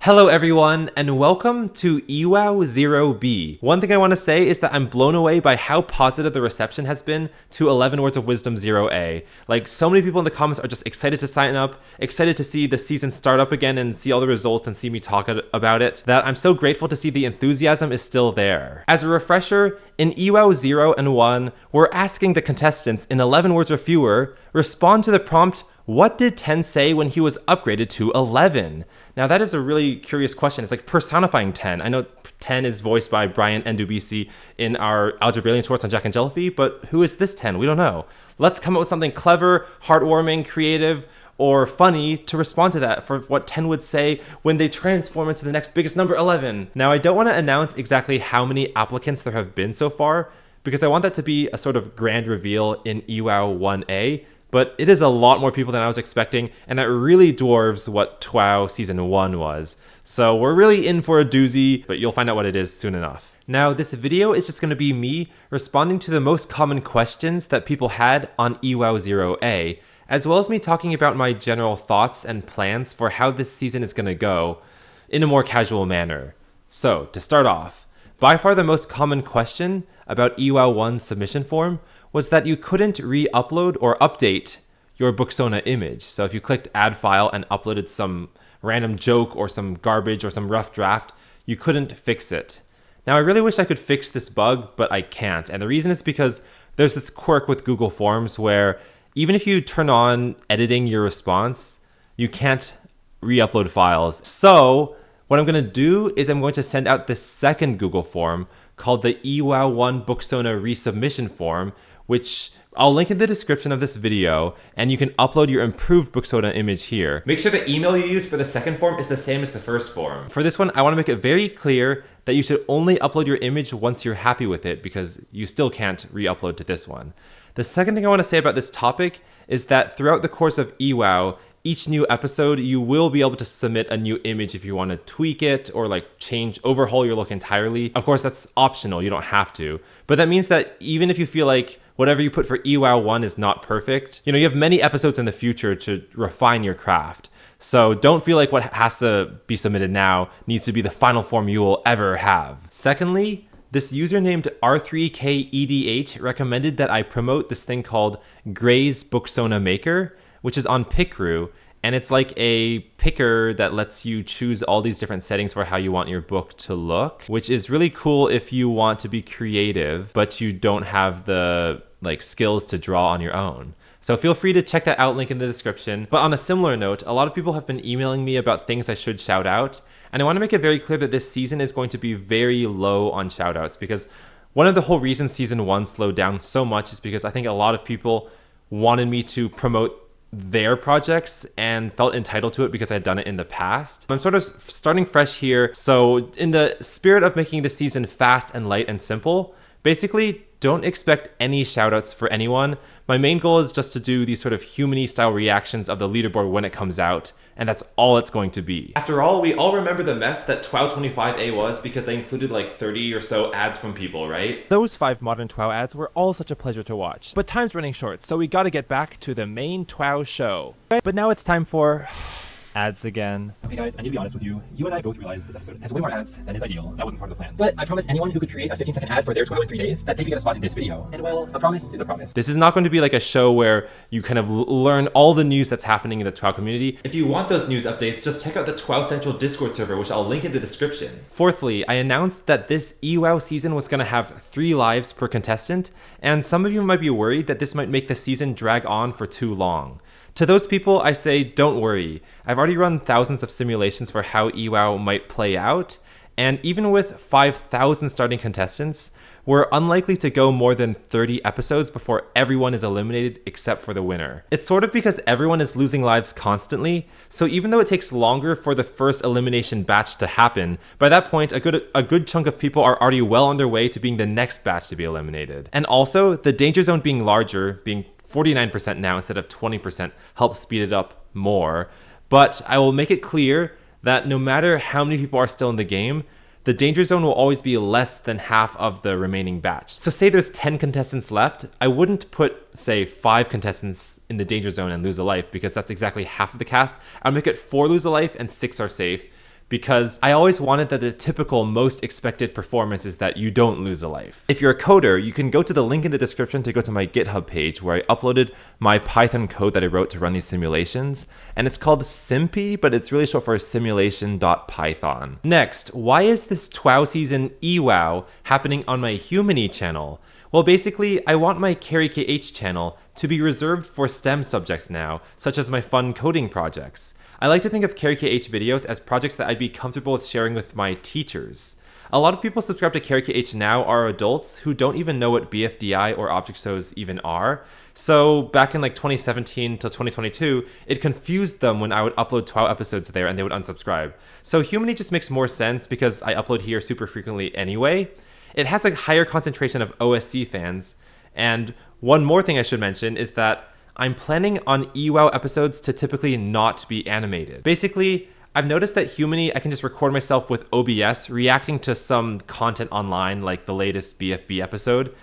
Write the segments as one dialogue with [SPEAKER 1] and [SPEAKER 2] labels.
[SPEAKER 1] Hello everyone, and welcome to EWOW 0B. One thing I want to say is that I'm blown away by how positive the reception has been to 11 Words of Wisdom 0A. Like, so many people in the comments are just excited to sign up, excited to see the season start up again and see all the results and see me talk about it, that I'm so grateful to see the enthusiasm is still there. As a refresher, in EWOW 0 and 1, we're asking the contestants in 11 words or fewer, respond to the prompt, what did 10 say when he was upgraded to 11? Now that is a really curious question. It's like personifying 10. I know 10 is voiced by Brian Ndubisi in our Algebraian shorts on Jack and Jellyfy, but who is this 10? We don't know. Let's come up with something clever, heartwarming, creative, or funny to respond to that for what 10 would say when they transform into the next biggest number, 11. Now I don't want to announce exactly how many applicants there have been so far, because I want that to be a sort of grand reveal in EWOW 1A, but it is a lot more people than I was expecting, and that really dwarves what TWOW Season 1 was. So we're really in for a doozy, but you'll find out what it is soon enough. Now, this video is just going to be me responding to the most common questions that people had on EWOW 0A, as well as me talking about my general thoughts and plans for how this season is going to go in a more casual manner. So, to start off, by far the most common question about EWOW 1's submission form was that you couldn't re-upload or update your Booksona image. So if you clicked add file and uploaded some random joke or some garbage or some rough draft, you couldn't fix it. Now I really wish I could fix this bug, but I can't. And the reason is because there's this quirk with Google Forms where even if you turn on editing your response, you can't re-upload files. So what I'm going to do is I'm going to send out this second Google form called the EWOW 1 Booksona resubmission form, which I'll link in the description of this video, and you can upload your improved Booksona image here. Make sure the email you use for the second form is the same as the first form. For this one, I want to make it very clear that you should only upload your image once you're happy with it, because you still can't re-upload to this one. The second thing I want to say about this topic is that throughout the course of EWOW, each new episode, you will be able to submit a new image if you want to tweak it or like overhaul your look entirely. Of course, that's optional. You don't have to. But that means that even if you feel like whatever you put for EWOW 1 is not perfect, you have many episodes in the future to refine your craft. So don't feel like what has to be submitted now needs to be the final form you will ever have. Secondly, this user named R3KEDH recommended that I promote this thing called Gray's Booksona Maker, which is on Pickroo, and it's like a picker that lets you choose all these different settings for how you want your book to look, which is really cool if you want to be creative, but you don't have the skills to draw on your own. So feel free to check that out, link in the description. But on a similar note, a lot of people have been emailing me about things I should shout out, and I want to make it very clear that this season is going to be very low on shout outs, because one of the whole reasons Season 1 slowed down so much is because I think a lot of people wanted me to promote their projects and felt entitled to it because I had done it in the past. I'm sort of starting fresh here, so in the spirit of making the season fast and light and simple, basically don't expect any shoutouts for anyone. My main goal is just to do these sort of human-y style reactions of the leaderboard when it comes out, and that's all it's going to be. After all, we all remember the mess that TWOW 25A was because they included like 30 or so ads from people, right?
[SPEAKER 2] Those 5 modern TWOW ads were all such a pleasure to watch, but time's running short, so we gotta get back to the main TWOW show. But now it's time for ads again.
[SPEAKER 3] Okay guys, I need to be honest with you. You and I both realized this episode has way more ads than is ideal. That wasn't part of the plan. But I promised anyone who could create a 15-second ad for their TWOW in 3 days that they could get a spot in this video. And well, a promise is a promise.
[SPEAKER 1] This is not going to be like a show where you kind of learn all the news that's happening in the TWOW community. If you want those news updates, just check out the TWOW Central Discord server, which I'll link in the description. Fourthly, I announced that this EWOW season was going to have 3 lives per contestant, and some of you might be worried that this might make the season drag on for too long. To those people, I say, don't worry. I've already run thousands of simulations for how EWOW might play out, and even with 5,000 starting contestants, we're unlikely to go more than 30 episodes before everyone is eliminated except for the winner. It's sort of because everyone is losing lives constantly, so even though it takes longer for the first elimination batch to happen, by that point, a good chunk of people are already well on their way to being the next batch to be eliminated. And also, the danger zone being larger, being 49% now instead of 20%, helps speed it up more. But I will make it clear that no matter how many people are still in the game, the danger zone will always be less than half of the remaining batch. So say there's 10 contestants left, I wouldn't put, say, 5 contestants in the danger zone and lose a life, because that's exactly half of the cast. I'll make it 4 lose a life and 6 are safe, because I always wanted that the typical most expected performance is that you don't lose a life. If you're a coder, you can go to the link in the description to go to my GitHub page where I uploaded my Python code that I wrote to run these simulations, and it's called Simpy, but it's really short for simulation.python. Next, why is this TWOW season EWOW happening on my Humany channel? Well, basically, I want my CarryKH channel to be reserved for STEM subjects now, such as my fun coding projects. I like to think of CarryKH videos as projects that I'd be comfortable with sharing with my teachers. A lot of people subscribe to CarryKH now are adults who don't even know what BFDI or object shows even are. So back in like 2017 till 2022, it confused them when I would upload 12 episodes there and they would unsubscribe. So Humany just makes more sense because I upload here super frequently anyway. It has a higher concentration of OSC fans. And one more thing I should mention is that I'm planning on EWOW episodes to typically not be animated. Basically, I've noticed that Humany, I can just record myself with OBS reacting to some content online like the latest BFB episode,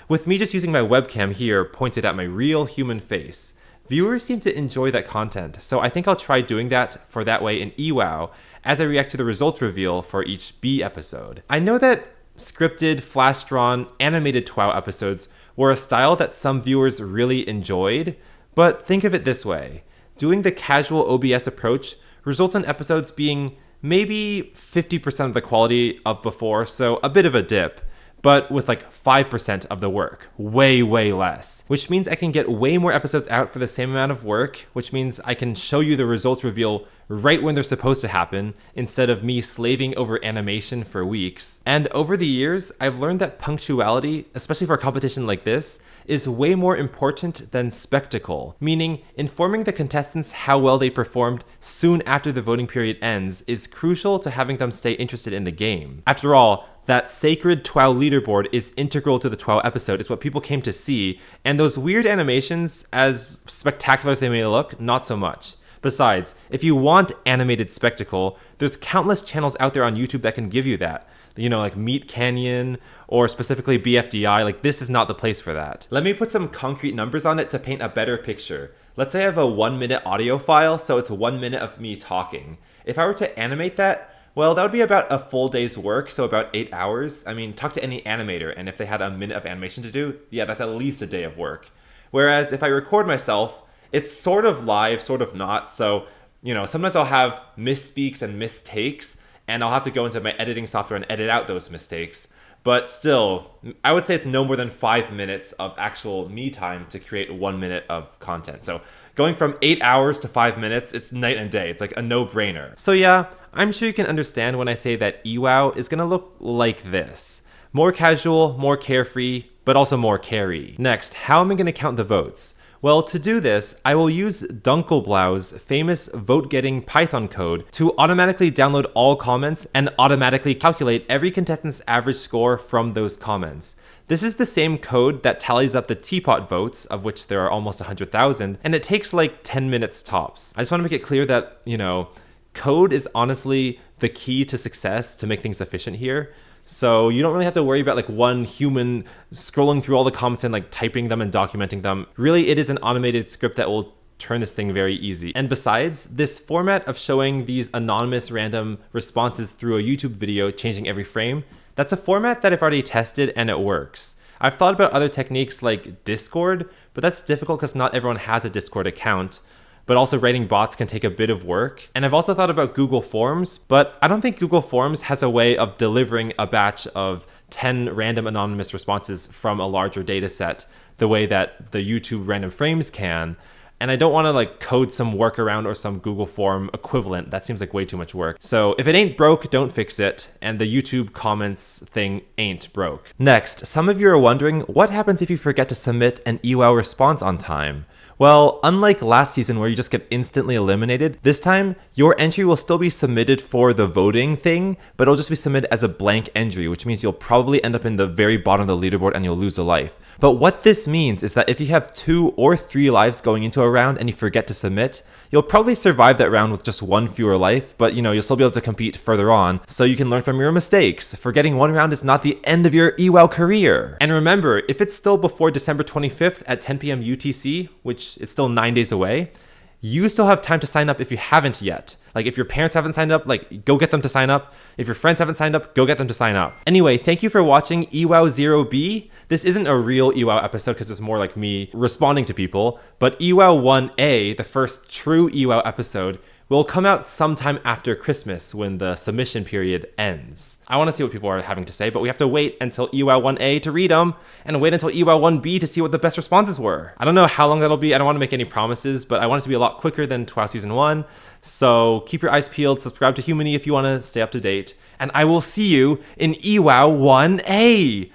[SPEAKER 1] with me just using my webcam here pointed at my real human face. Viewers seem to enjoy that content, so I think I'll try doing that for that way in EWOW as I react to the results reveal for each B episode. I know that scripted, flash-drawn, animated TWOW episodes were a style that some viewers really enjoyed, but think of it this way. Doing the casual OBS approach results in episodes being maybe 50% of the quality of before, so a bit of a dip, but with like 5% of the work, way less. Which means I can get way more episodes out for the same amount of work, which means I can show you the results reveal right when they're supposed to happen, instead of me slaving over animation for weeks. And over the years, I've learned that punctuality, especially for a competition like this, is way more important than spectacle, meaning informing the contestants how well they performed soon after the voting period ends is crucial to having them stay interested in the game. After all, that sacred TWOW leaderboard is integral to the TWOW episode. It's what people came to see, and those weird animations, as spectacular as they may look, not so much. Besides, if you want animated spectacle, there's countless channels out there on YouTube that can give you that. You know, like Meat Canyon or specifically BFDI, like this is not the place for that. Let me put some concrete numbers on it to paint a better picture. Let's say I have a 1-minute audio file, so it's 1 minute of me talking. If I were to animate that, well, that would be about a full day's work, so about 8 hours. I mean, talk to any animator, and if they had a minute of animation to do, yeah, that's at least a day of work. Whereas if I record myself, it's sort of live, sort of not, so, you know, sometimes I'll have misspeaks and mistakes, and I'll have to go into my editing software and edit out those mistakes. But still, I would say it's no more than 5 minutes of actual me time to create 1 minute of content. So going from 8 hours to 5 minutes, it's night and day. It's like a no-brainer. So yeah, I'm sure you can understand when I say that EWOW is gonna look like this. More casual, more carefree, but also more carry. Next, how am I gonna count the votes? Well, to do this, I will use Dunkelblau's famous vote-getting Python code to automatically download all comments and automatically calculate every contestant's average score from those comments. This is the same code that tallies up the teapot votes, of which there are almost 100,000, and it takes like 10 minutes tops. I just want to make it clear that, you know, code is honestly the key to success to make things efficient here. So you don't really have to worry about like one human scrolling through all the comments and like typing them and documenting them. Really, it is an automated script that will turn this thing very easy. And besides, this format of showing these anonymous random responses through a YouTube video changing every frame, that's a format that I've already tested and it works. I've thought about other techniques like Discord, but that's difficult because not everyone has a Discord account. But also writing bots can take a bit of work. And I've also thought about Google Forms, but I don't think Google Forms has a way of delivering a batch of 10 random anonymous responses from a larger data set the way that the YouTube random frames can. And I don't want to like code some workaround or some Google form equivalent. That seems like way too much work. So if it ain't broke, don't fix it. And the YouTube comments thing ain't broke. Next, some of you are wondering, what happens if you forget to submit an EWOW response on time? Well, unlike last season where you just get instantly eliminated, this time your entry will still be submitted for the voting thing, but it'll just be submitted as a blank entry, which means you'll probably end up in the very bottom of the leaderboard and you'll lose a life. But what this means is that if you have 2 or 3 lives going into a round and you forget to submit, you'll probably survive that round with just 1 fewer life, but you know, you'll still be able to compete further on, so you can learn from your mistakes. Forgetting 1 round is not the end of your EWOW career. And remember, if it's still before December 25th at 10 p.m. UTC, which is still 9 days away, you still have time to sign up if you haven't yet. Like if your parents haven't signed up, like go get them to sign up. If your friends haven't signed up, go get them to sign up. Anyway, thank you for watching EWOW 0B. This isn't a real EWOW episode because it's more like me responding to people, but EWOW 1A, the first true EWOW episode, will come out sometime after Christmas when the submission period ends. I want to see what people are having to say, but we have to wait until EWOW 1A to read them and wait until EWOW 1B to see what the best responses were. I don't know how long that'll be. I don't want to make any promises, but I want it to be a lot quicker than TWOW Season 1. So keep your eyes peeled, subscribe to Humany if you want to stay up to date, and I will see you in EWOW 1A.